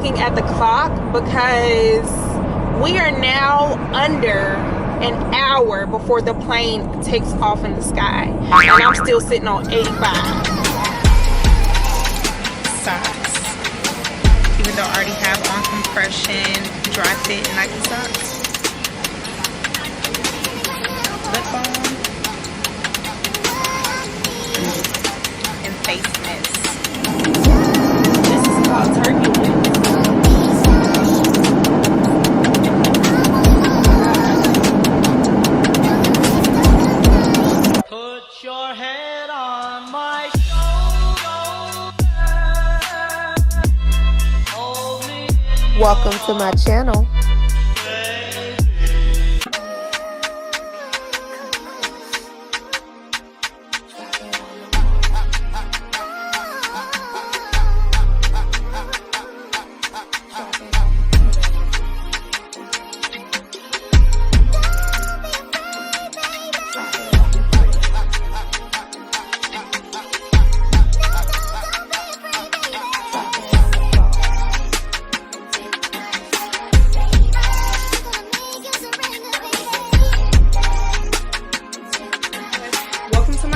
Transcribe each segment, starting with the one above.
looking at the clock because we are now under an hour before the plane takes off in the sky, and I'm still sitting on 85. Socks. Even though I already have on compression, dry fit, and Nike socks. Lip balm. And face mist. This is called turkey lips. Put your head on my shoulder. Welcome to my channel.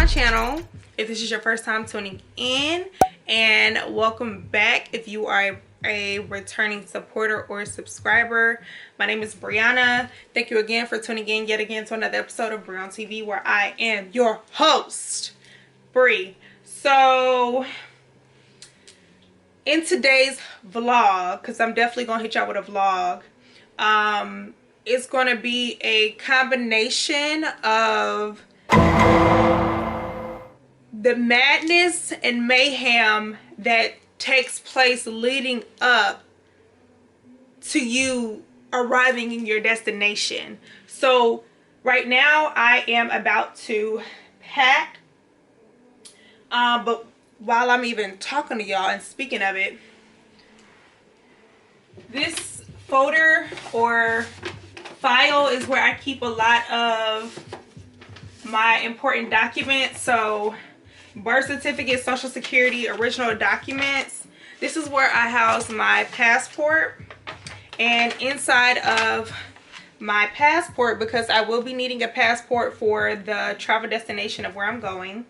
Channel if this is your first time tuning in, and welcome back if you are a returning supporter or subscriber. My name is Brianna. Thank you again for tuning in yet again to another episode of Bri on TV, where I am your host, Bri. So in today's vlog, because I'm definitely gonna hit y'all with a vlog, it's gonna be a combination of the madness and mayhem that takes place leading up to you arriving in your destination. So right now I am about to pack, but while I'm even talking to y'all and speaking of it, this folder or file is where I keep a lot of my important documents. So birth certificate, social security, original documents. This is where I house my passport, and inside of my passport, because I will be needing a passport for the travel destination of where I'm going,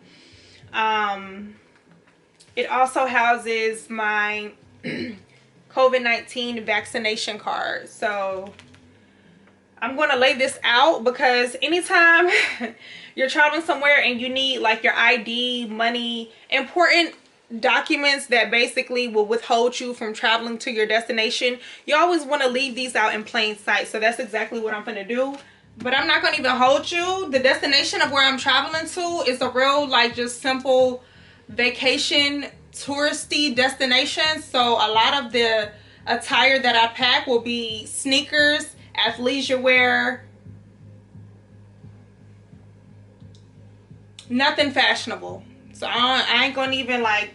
it also houses my COVID-19 vaccination card. So I'm going to lay this out because anytime you're traveling somewhere and you need like your ID, money, important documents that basically will withhold you from traveling to your destination, you always want to leave these out in plain sight. So that's exactly what I'm going to do. But I'm not going to even hold you. The destination of where I'm traveling to is a real like just simple vacation touristy destination. So a lot of the attire that I pack will be sneakers, athleisure wear, nothing fashionable. So I ain't gonna even like,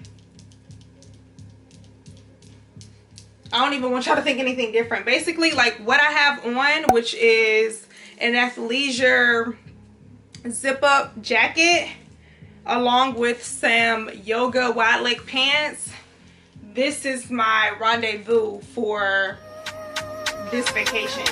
I don't even want y'all to think anything different. Basically like what I have on, which is an athleisure zip up jacket along with some yoga wide leg pants. This is my rendezvous for this vacation.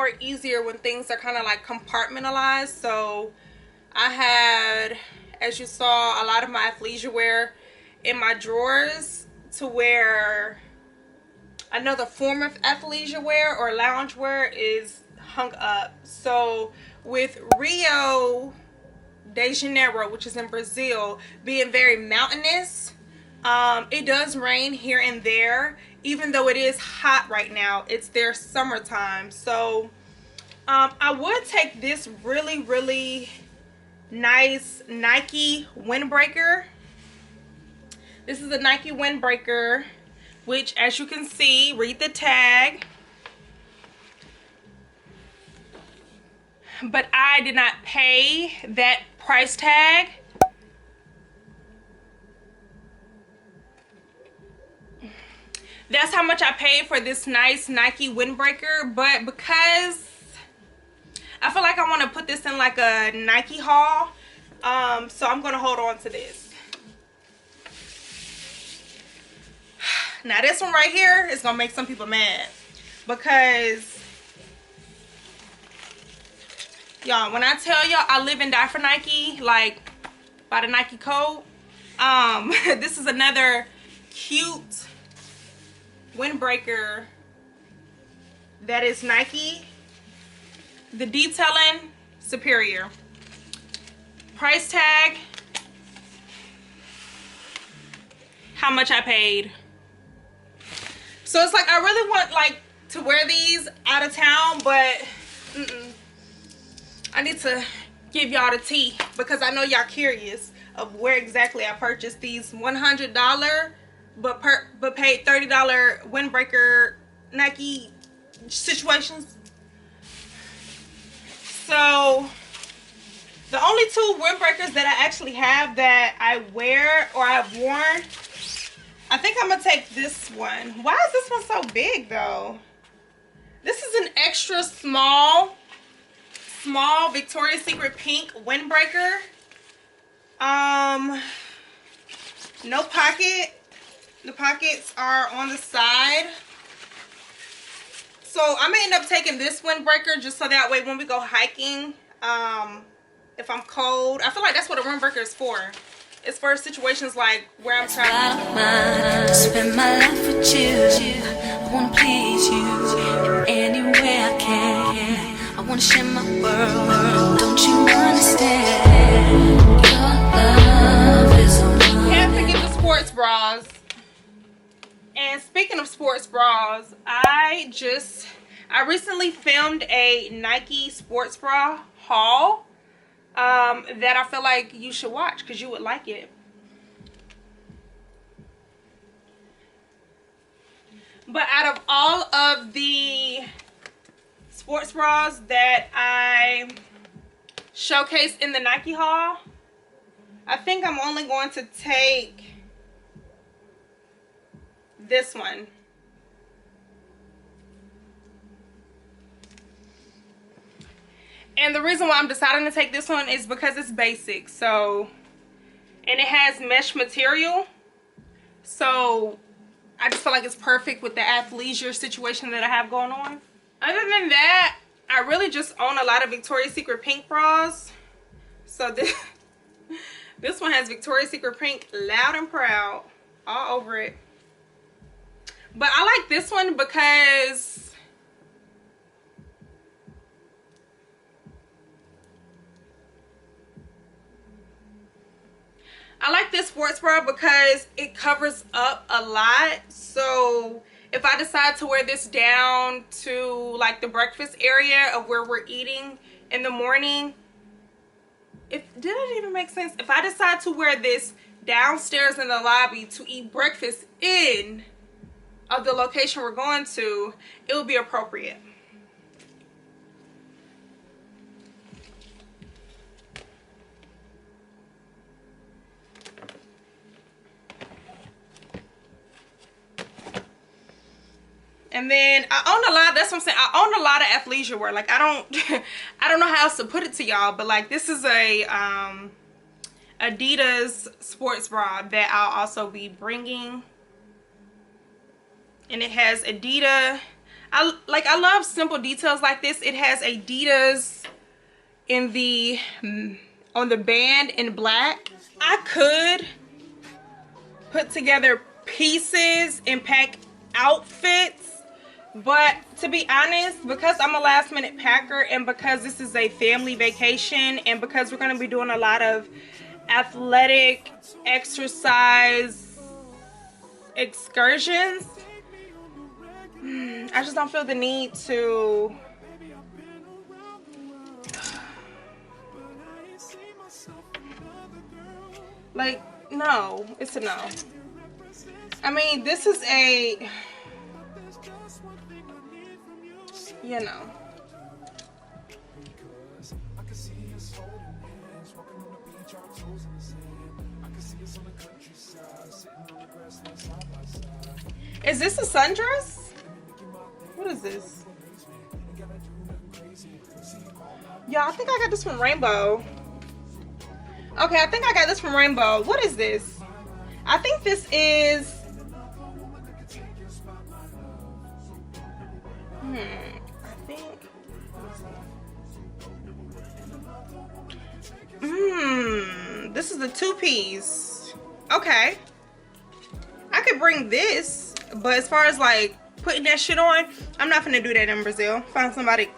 more easier when things are kind of like compartmentalized. So I had, as you saw, a lot of my athleisure wear in my drawers to where another form of athleisure wear or lounge wear is hung up. So with Rio De Janeiro, which is in Brazil, being very mountainous, it does rain here and there. Even though it is hot right now, it's their summertime. So I would take this really nice Nike windbreaker. This is a Nike windbreaker, which, as you can see, read the tag. But I did not pay that price tag. That's how much I paid for this nice Nike windbreaker. But because I feel like I want to put this in like a Nike haul, so I'm going to hold on to this. Now this one right here is going to make some people mad. Because, y'all, when I tell y'all I live and die for Nike, like by the Nike code, this is another cute windbreaker that is Nike. The detailing, superior. Price tag, how much I paid. So it's like I really want like to wear these out of town, but I need to give y'all the tea because I know y'all curious of where exactly I purchased these $100 but paid $30 windbreaker Nike situations. So the only two windbreakers that I actually have that I wear or I've worn, I think I'm gonna take this one. Why is this one so big though? This is an extra small Victoria's Secret pink windbreaker. No pocket. The pockets are on the side. So I'm gonna end up taking this windbreaker just so that way when we go hiking, if I'm cold, I feel like that's what a windbreaker is for. It's for situations like where I'm traveling. Spend my life with you. I wanna please you in any way I can. I wanna share my world. Don't you understand? Your love is all mine. Can't forget the sports bras. And speaking of sports bras, I recently filmed a Nike sports bra haul that I feel like you should watch because you would like it. But out of all of the sports bras that I showcased in the Nike haul, I think I'm only going to take this one. And the reason why I'm deciding to take this one is because it's basic. So, and it has mesh material. So, I just feel like it's perfect with the athleisure situation that I have going on. Other than that, I really just own a lot of Victoria's Secret pink bras. So, this one has Victoria's Secret pink loud and proud all over it. But I like this one because it covers up a lot. So if I decide to wear this down to like the breakfast area of where we're eating in the morning, did it even make sense? If I decide to wear this downstairs in the lobby to eat breakfast in of the location we're going to, it will be appropriate. And then I own a lot, that's what I'm saying, I own a lot of athleisure wear. Like I don't know how else to put it to y'all, but like this is a Adidas sports bra that I'll also be bringing. And it has Adidas. I love simple details like this. It has Adidas in the on the band in black. I could put together pieces and pack outfits, but to be honest, because I'm a last minute packer and because this is a family vacation and because we're going to be doing a lot of athletic exercise excursions, I just don't feel the need to like, no, it's a no. I mean, this is a, you know. Is this a sundress? What is this? Y'all, I think I got this from Rainbow. Okay, I think I got this from Rainbow. What is this? I think this is... I think... This is the two-piece. Okay. I could bring this, but as far as like putting that shit on, I'm not gonna do that in Brazil. Find somebody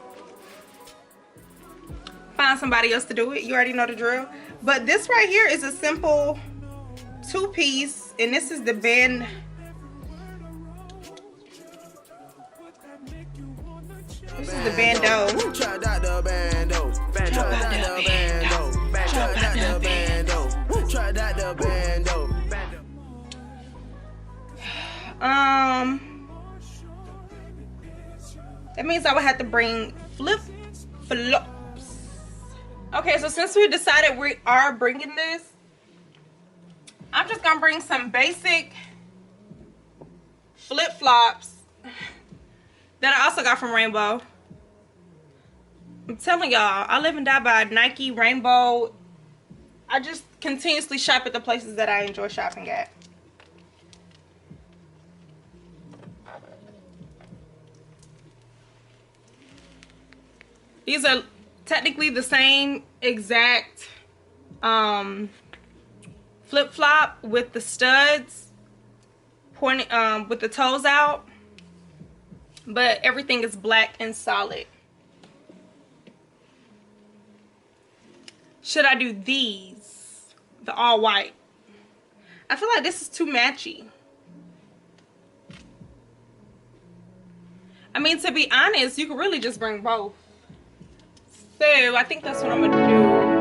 else to do it. You already know the drill. But this right here is a simple two-piece, and this is the band. This is the bando. Tried out the bando. Tried out the bando. Tried out the bando. Tried out the bando. That means I would have to bring flip-flops. Okay, so since we decided we are bringing this, I'm just gonna bring some basic flip-flops that I also got from Rainbow. I'm telling y'all, I live and die by Nike, Rainbow. I just continuously shop at the places that I enjoy shopping at. These are technically the same exact flip-flop with the studs pointing with the toes out, but everything is black and solid. Should I do these, the all white? I feel like this is too matchy. I mean, to be honest, you could really just bring both. So I think that's what I'm gonna do.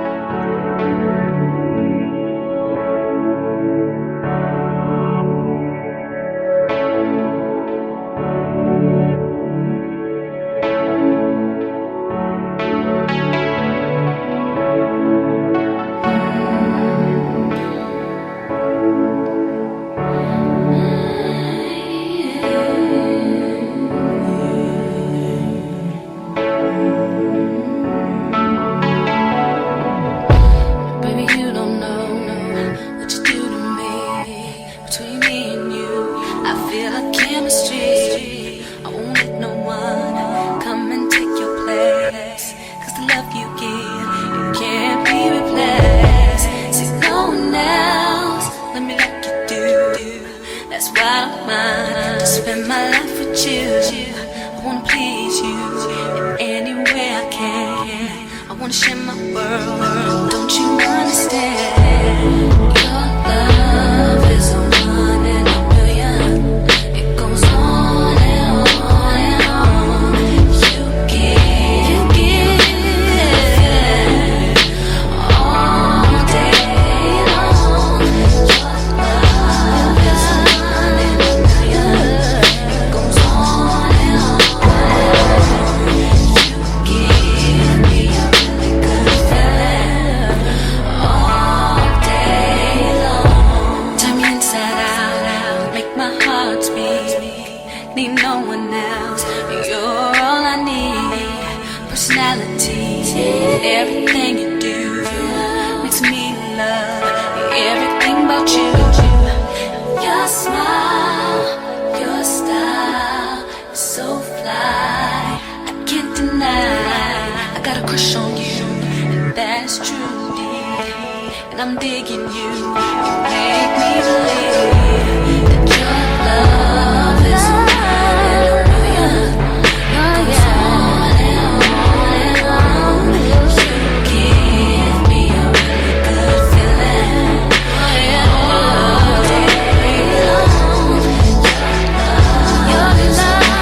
Your style is so fly. crush on you, and that's true, and I'm digging you. You make me believe that your love is mine, and a million goes on and on. You give me a really good feeling all day long. Your love,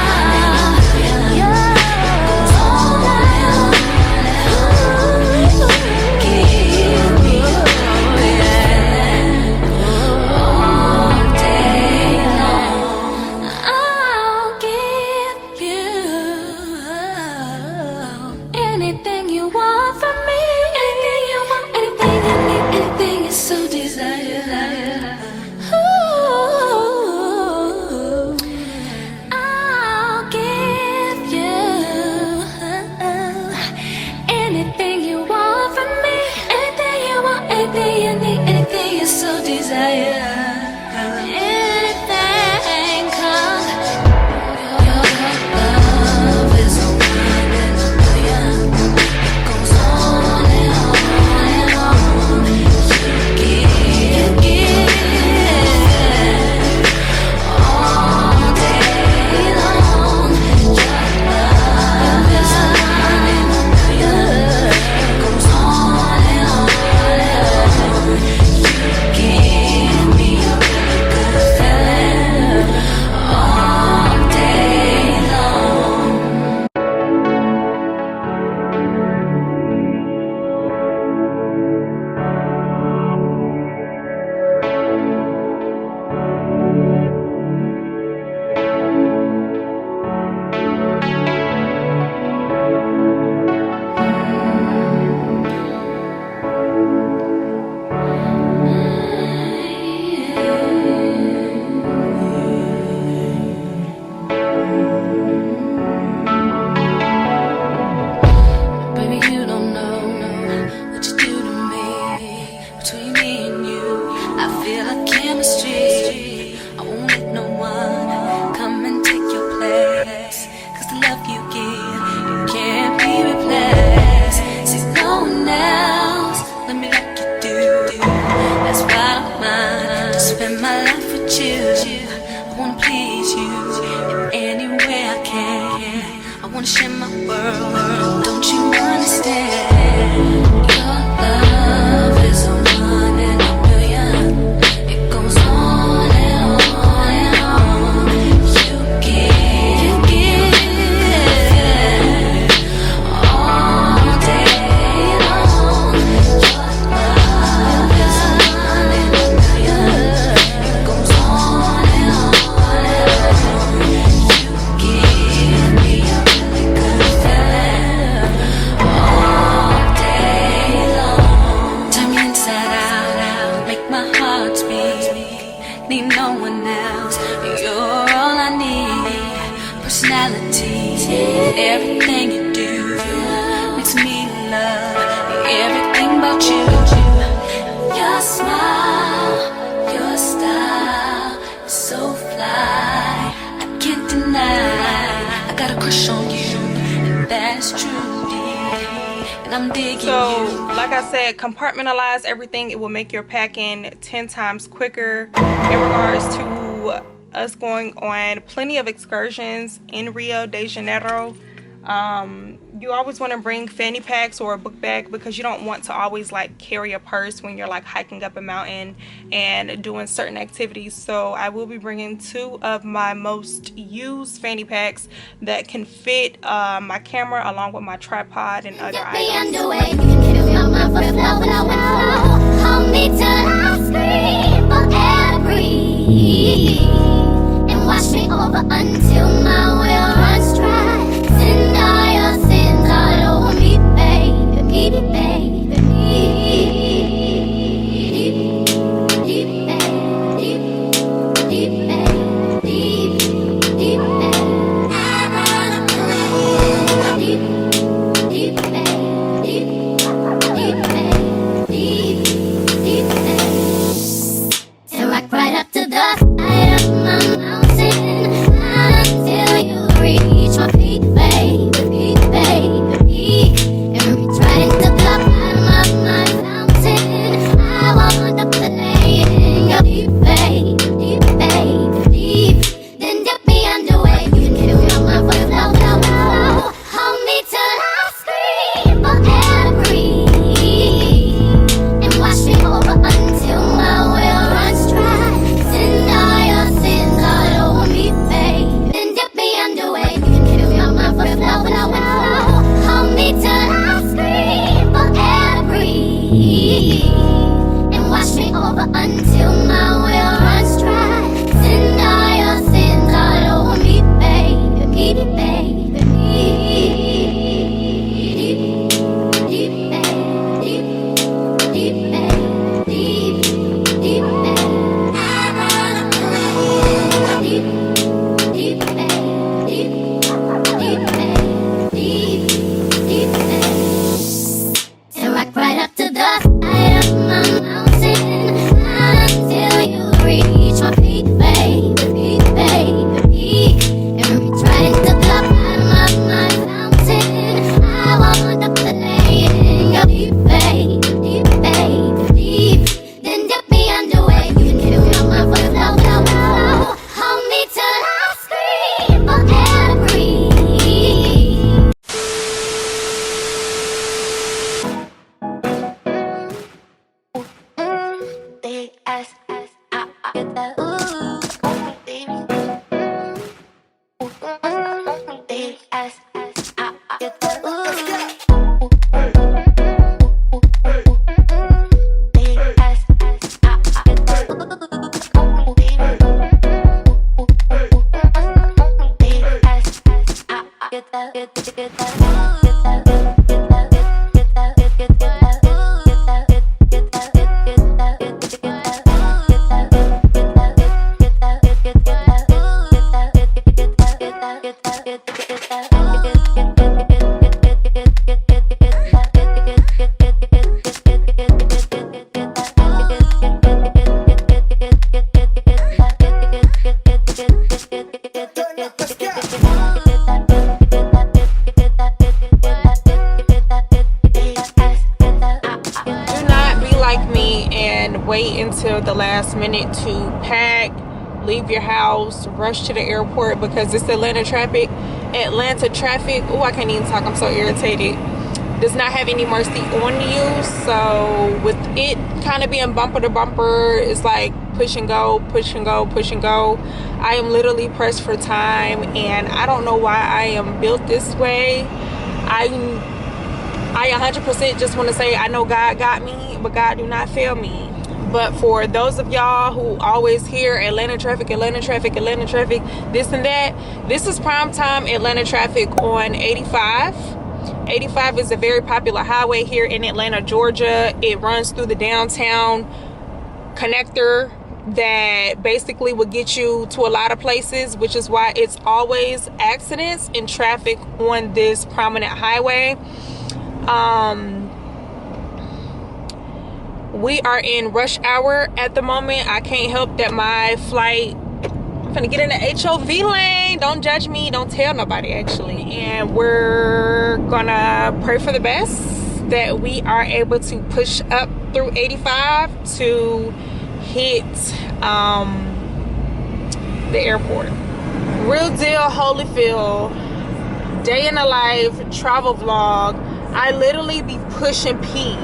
goes on and on. You give me a feeling all day long. I'll give you anything you want from me. Anything you want, anything you need, anything you so desire. Ooh, I'll give you anything you want from me. Anything you want, anything you need, anything you so desire. Anything, 'cause your love is a one in a million. It goes on and on and on. You give all day long. Your love is a one in a million. It goes on and on and on. You give me a really good feeling all day long. Baby, you don't know what you do to me. Between me and you, I feel like chemistry. I won't let no one come and take your place. 'Cause the love you give, it can't be replaced. See, no one else let me like you do. That's why I don't mind to spend my life with you. I wanna please you in any way I can. I wanna share my world, don't you understand? Your love is a one in a million. It goes on and on and on. You give all day long. Your love is a one in a million. It goes on and on and on. You give me a really good feeling all day long. Turn me inside out, make my heart speak. Need no one else, you're all I need. Personality, everything you do makes me love everything about you. Your smile, your style is so fly, I can't deny. I got a crush on you, and that's true, and I'm digging So you. like I said, compartmentalize everything. It will make your packing 10 times quicker. In regards to us going on plenty of excursions in Rio de Janeiro, you always want to bring fanny packs or a book bag, because you don't want to always like carry a purse when you're like hiking up a mountain and doing certain activities. So I will be bringing 2 of my most used fanny packs that can fit my camera along with my tripod and other items. Underway, you can feel my foot flow. Hold me till I scream for air to breathe, and wash me over until my will runs dry. Send all your sins all over me, baby, baby, baby, deep, deep, deep, deep, deep, and rock right up to the side of my mountain until you reach my peak, baby, peak, baby, peak, and Wait until the last minute to pack, leave your house, rush to the airport because it's Atlanta traffic. Oh, I can't even talk, I'm so irritated. Does not have any mercy on you. So with it kind of being bumper to bumper, it's like push and go, push and go, push and go. I am literally pressed for time, and I don't know why I am built this way. I 100% just want to say I know God got me, but God do not fail me. But for those of y'all who always hear Atlanta traffic, Atlanta traffic, Atlanta traffic, this and that, this is prime time Atlanta traffic on 85. 85 is a very popular highway here in Atlanta, Georgia. It runs through the downtown connector that basically will get you to a lot of places, which is why it's always accidents and traffic on this prominent highway. We are in rush hour at the moment. I can't help that my flight, I'm gonna get in the HOV lane. Don't judge me, don't tell nobody actually. And we're gonna pray for the best that we are able to push up through 85 to hit the airport. Real deal Holyfield, day in the life travel vlog. I literally be pushing P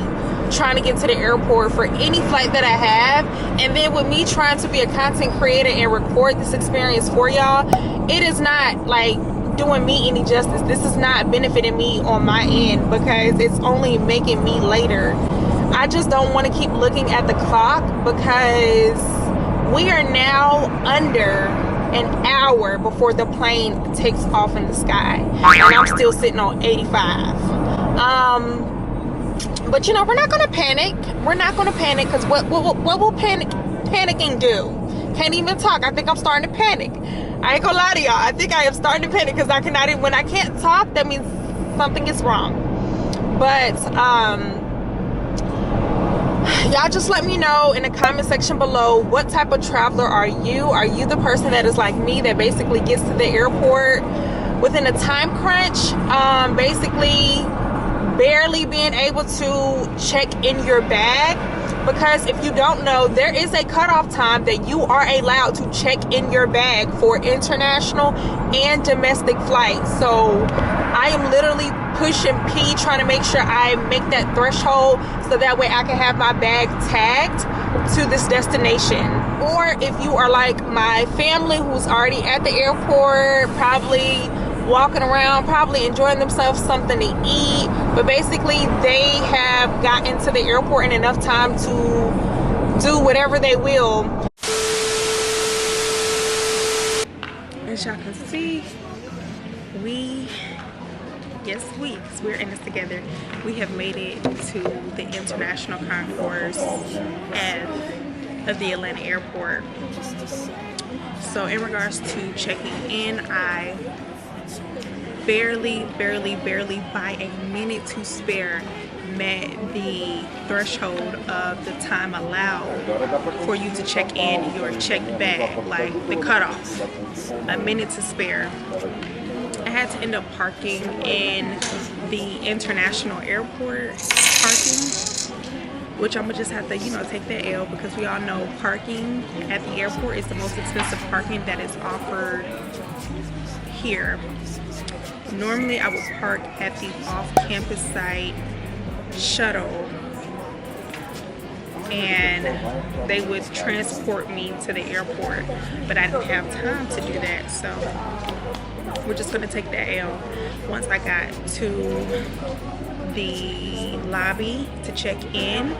trying to get to the airport for any flight that I have, and then with me trying to be a content creator and record this experience for y'all, it is not like doing me any justice. This is not benefiting me on my end because it's only making me later. I just don't want to keep looking at the clock because we are now under an hour before the plane takes off in the sky, and I'm still sitting on 85. But you know, we're not gonna panic. We're not gonna panic because what will panicking do? Can't even talk. I think I'm starting to panic. I ain't gonna lie to y'all. I think I am starting to panic because I cannot even, when I can't talk, that means something is wrong. But y'all just let me know in the comment section below, what type of traveler are you? Are you the person that is like me, that basically gets to the airport within a time crunch, basically barely being able to check in your bag? Because if you don't know, there is a cutoff time that you are allowed to check in your bag for international and domestic flights. So I am literally pushing P, trying to make sure I make that threshold so that way I can have my bag tagged to this destination. Or if you are like my family who's already at the airport, probably walking around, probably enjoying themselves, something to eat, but basically they have gotten to the airport in enough time to do whatever they will. As y'all can see, because we're in this together, we have made it to the international concourse of the Atlanta airport. So in regards to checking in, I barely by a minute to spare met the threshold of the time allowed for you to check in your checked bag, like the cutoff. A minute to spare. I had to end up parking in the international airport parking, which I'm gonna just have to, you know, take that L, because we all know parking at the airport is the most expensive parking that is offered here. Normally I would park at the off-campus site shuttle and they would transport me to the airport, but I didn't have time to do that, so we're just gonna take that L. Once I got to the lobby to check in,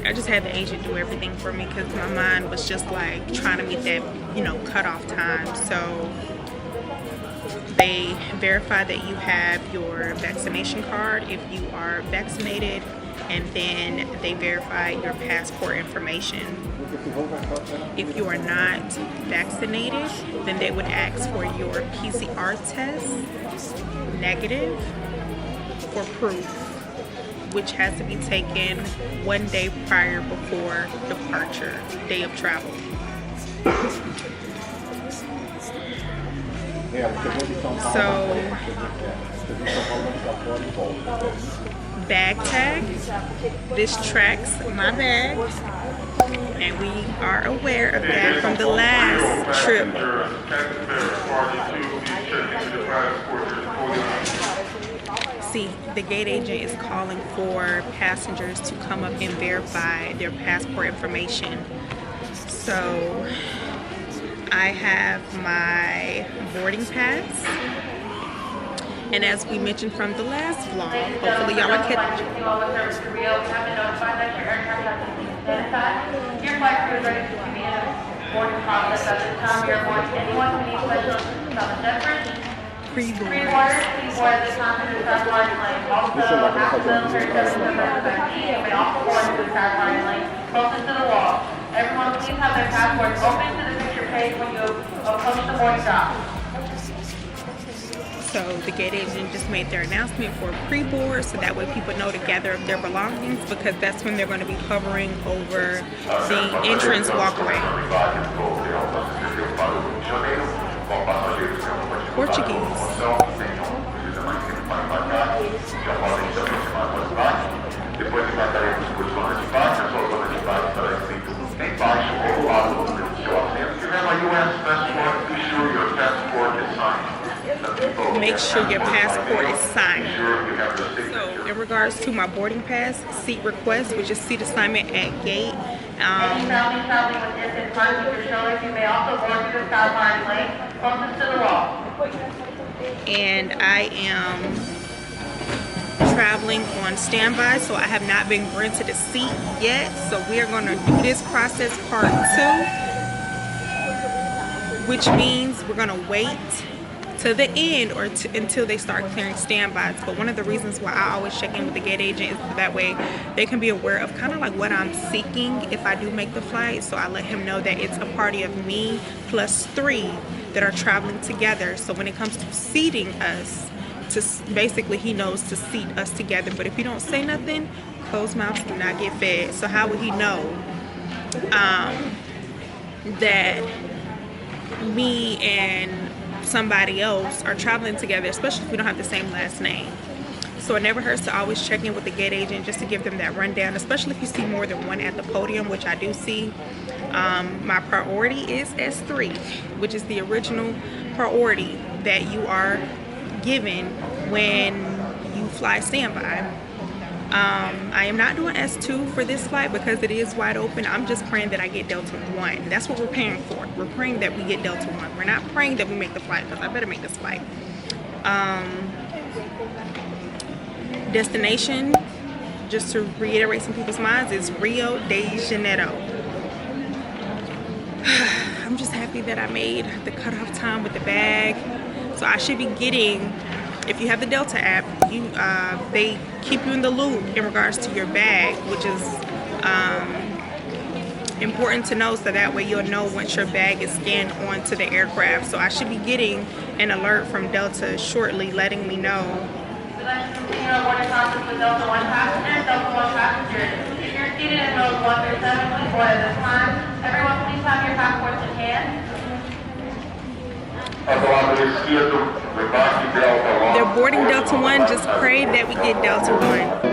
I just had the agent do everything for me because my mind was just like trying to meet that, you know, cutoff time. So they verify that you have your vaccination card if you are vaccinated, and then they verify your passport information. If you are not vaccinated, then they would ask for your PCR test negative for proof, which has to be taken 1 day prior before departure, day of travel. So, bag tag. This tracks my bag, and we are aware of that from the last trip. See, the gate agent is calling for passengers to come up and verify their passport information. So I have my boarding pass, and as we mentioned from the last vlog, hopefully y'all are catching. Your flight crew is ready to begin the boarding process at this time. We are going to anyone who needs special assistance on the deck bridge. Pre-boarders, please board at this time to the Southwest lane. Also, after military service members of you may also board to the Southwest lane closest to the wall. Everyone, please have their passports open to the picture page when you approach the boarding dock. So the gate agent just made their announcement for pre-board, so that way people know to gather up their belongings, because that's when they're going to be hovering over the entrance walkway. Portuguese. Make sure your passport is signed. So in regards to my boarding pass, seat request, which is seat assignment at gate. And I am traveling on standby, so I have not been granted a seat yet. So we are going to do this process part 2, which means we're going to wait to the end or until they start clearing standbys. But one of the reasons why I always check in with the gate agent is that way they can be aware of kind of like what I'm seeking if I do make the flight. So I let him know that it's a party of me plus 3 that are traveling together. So when it comes to seating us, basically he knows to seat us together. But if you don't say nothing, closed mouths do not get fed. So how would he know that me and somebody else are traveling together, especially if we don't have the same last name? So it never hurts to always check in with the gate agent just to give them that rundown, especially if you see more than one at the podium, which I do see. My priority is S3, which is the original priority that you are given when you fly standby. I am not doing S2 for this flight because it is wide open. I'm just praying that I get Delta 1. That's what we're praying for. We're praying that we get Delta 1. We're not praying that we make the flight, because I better make this flight. Destination, just to reiterate some people's minds, is Rio De Janeiro. I'm just happy that I made the cutoff time with the bag. So I should be getting, if you have the Delta app, they keep you in the loop in regards to your bag, which is important to know, so that way you'll know once your bag is scanned onto the aircraft. So I should be getting an alert from Delta shortly letting me know. We'd like to continue our boarding process with Delta 1 passengers. Delta 1 passengers, if you're seated in rows 1 through 7, please board at this time. Everyone, please have your passports in hand. They're boarding Delta 1. Just pray that we get Delta 1.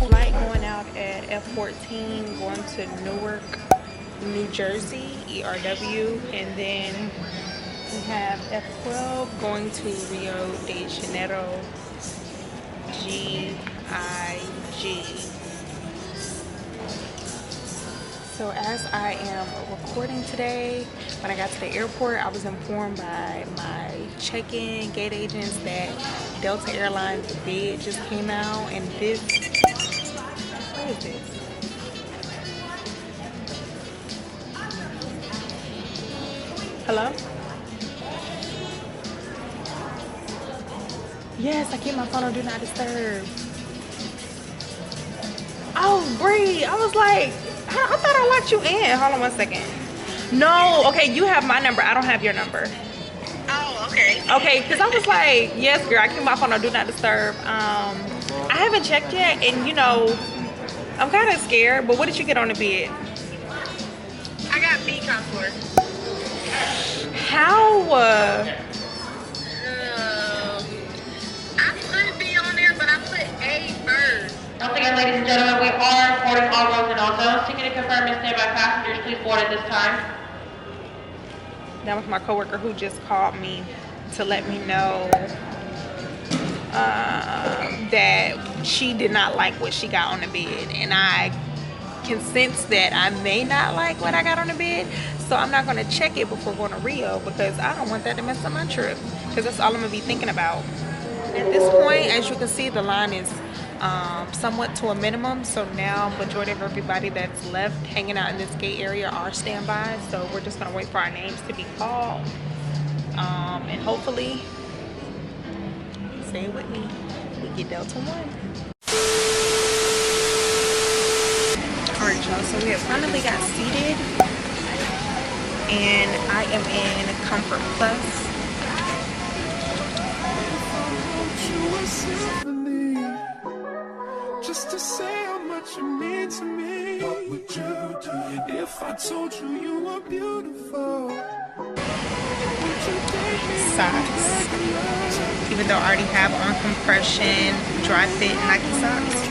Flight going out at F14 going to Newark, New Jersey, ERW, and then we have F12 going to Rio de Janeiro, GIG. So as I am recording today, when I got to the airport, I was informed by my check-in gate agents that Delta Airlines bid just came out, and this, what is this? Hello? Yes, I keep my phone on Do Not Disturb. Oh, Bree, I was like, I thought I locked you in. Hold on 1 second. No, okay, you have my number. I don't have your number. Oh, okay. Okay, because I was like, yes, girl, I keep my phone on Do Not Disturb. I haven't checked yet, and you know, I'm kind of scared, but what did you get on the bed? I got B contour. How? I put B on there, but I put A first. Once again, ladies and gentlemen, we are boarding all rows and all zones. Seeking to confirm and standby passengers, please board at this time. That was my coworker who just called me to let me know that she did not like what she got on the bed, and I can sense that I may not like what I got on the bed, so I'm not going to check it before going to Rio, because I don't want that to mess up my trip, because that's all I'm going to be thinking about. At this point, as you can see, the line is somewhat to a minimum, so now majority of everybody that's left hanging out in this gate area are standby, so we're just going to wait for our names to be called, and hopefully, say it with me, we get Delta 1. Alright, y'all, so we have finally got seated, and I am in Comfort Plus. Just to say how much you mean to me. What would you do if I told you you were beautiful? Socks, even though I already have on compression dry fit Nike socks.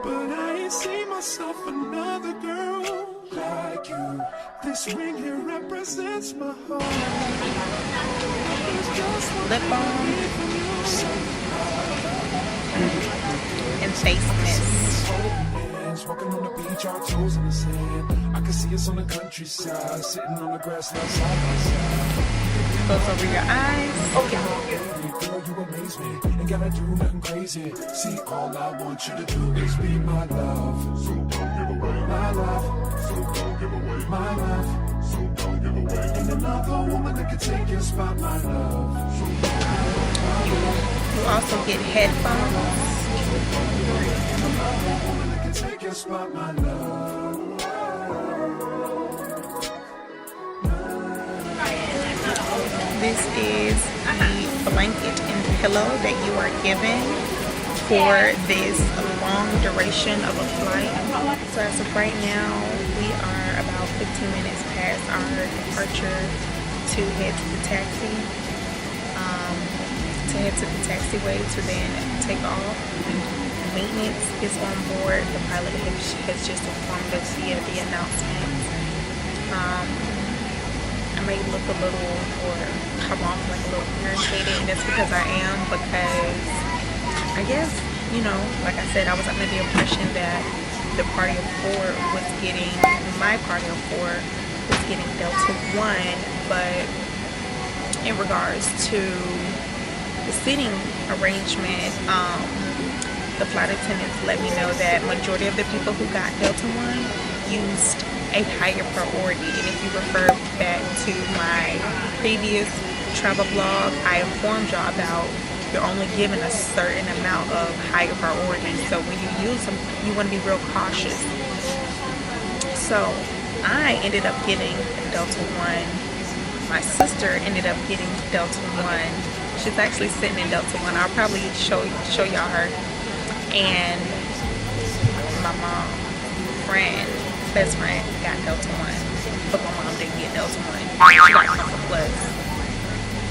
But I ain't seen myself another girl like you. This ring here represents my heart. Lip balm and face mist. Walking on the beach, our toes in the sand. I can see us on the countryside, sitting on the grass now side by side. Close over your eyes. Okay. Girl, you amaze me. Ain't gotta do nothing crazy. See, all I want you to do is be my love. So don't give away my love. So don't give away my love. So don't give away. Ain't another woman that can take your spot, my love. So don't give away my love. You also get headphones. Take your spot, my love. This is the blanket and pillow that you are given for this long duration of a flight. So as of right now, we are about 15 minutes past our departure to head to the taxi. To head to the taxiway to then take off. Maintenance is on board. The pilot has just informed us via the announcement. I may look a little, or come off like a little irritated, and that's because I am, because I guess, you know, like I said, I was under the impression that the party of four was getting, my party of four was getting Delta 1, but in regards to the seating arrangement, the flight attendants let me know that majority of the people who got Delta 1 used a higher priority. And if you refer back to my previous travel blog, I informed y'all about you're only given a certain amount of higher priority. So when you use them, you want to be real cautious. So I ended up getting Delta 1. My sister ended up getting Delta 1. She's actually sitting in Delta 1. I'll probably show y'all her. And my mom, best friend, got Delta 1. But my mom didn't get Delta 1. She got Comfort Plus.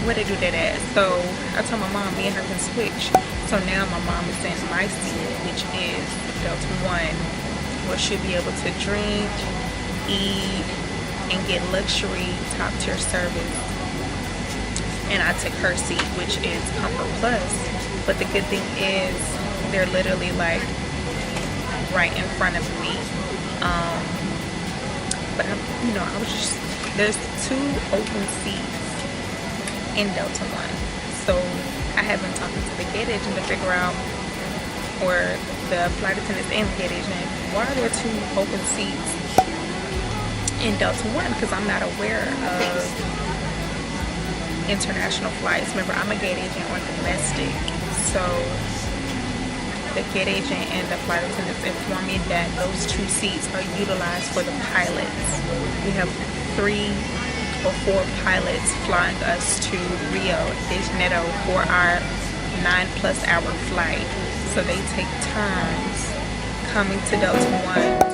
Where they do that at? So I told my mom, me and her can switch. So now my mom is in my seat, which is Delta 1, where she'll be able to drink, eat, and get luxury top tier service. And I took her seat, which is Comfort Plus. But the good thing is they're literally like right in front of me. but I was just, there's 2 open seats in Delta One, so I have been talking to the gate agent to figure out, or the flight attendants and the gate agent, why are there 2 open seats in Delta One? Because I'm not aware of international flights. Remember, I'm a gate agent on domestic, so the gate agent and the flight attendants informed me that those 2 seats are utilized for the pilots. We have 3 or 4 pilots flying us to Rio De Janeiro for our 9+ hour flight. So they take turns coming to Delta One.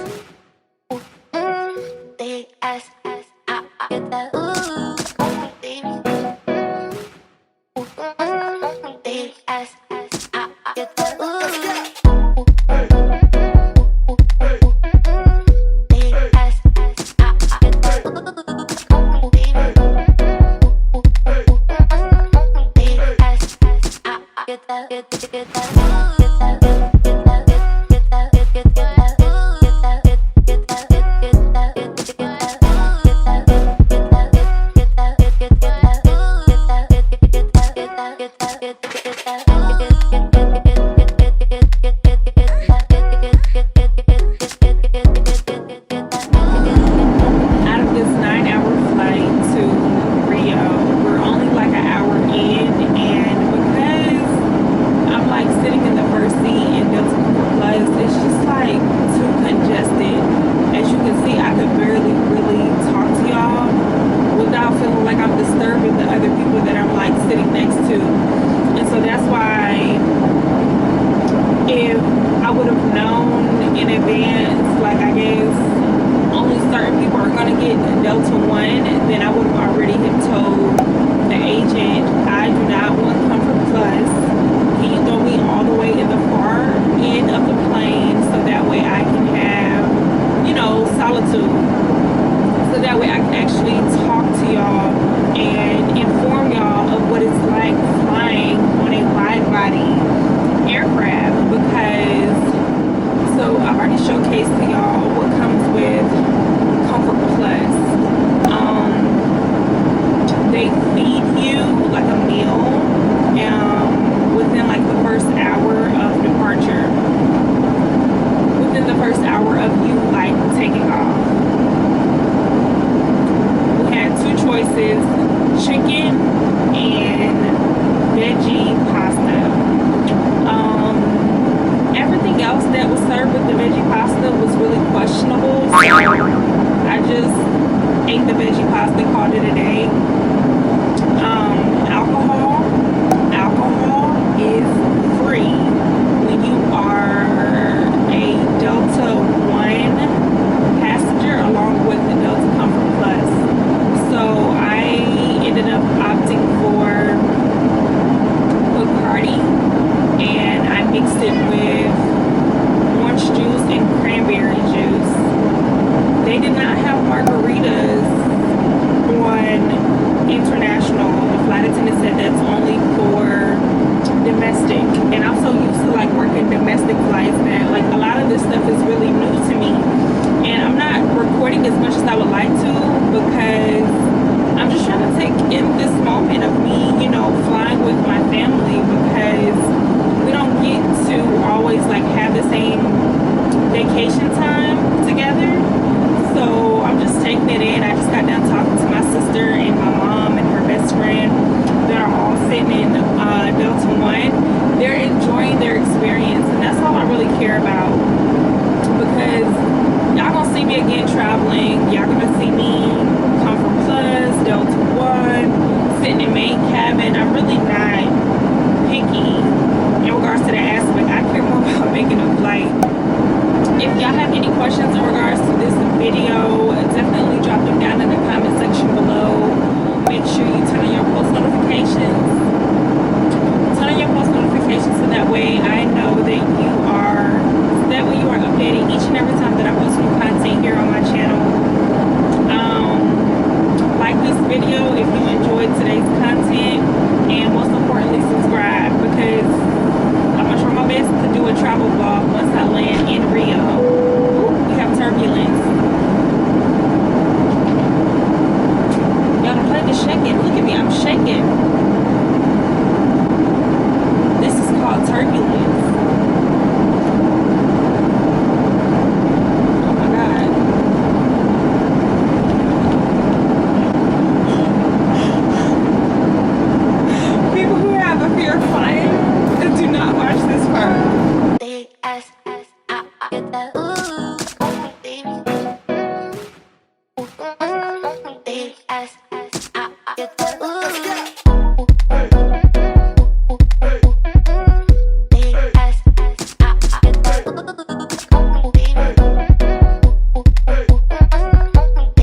Each and every time that I post new content here on my channel. Ooh.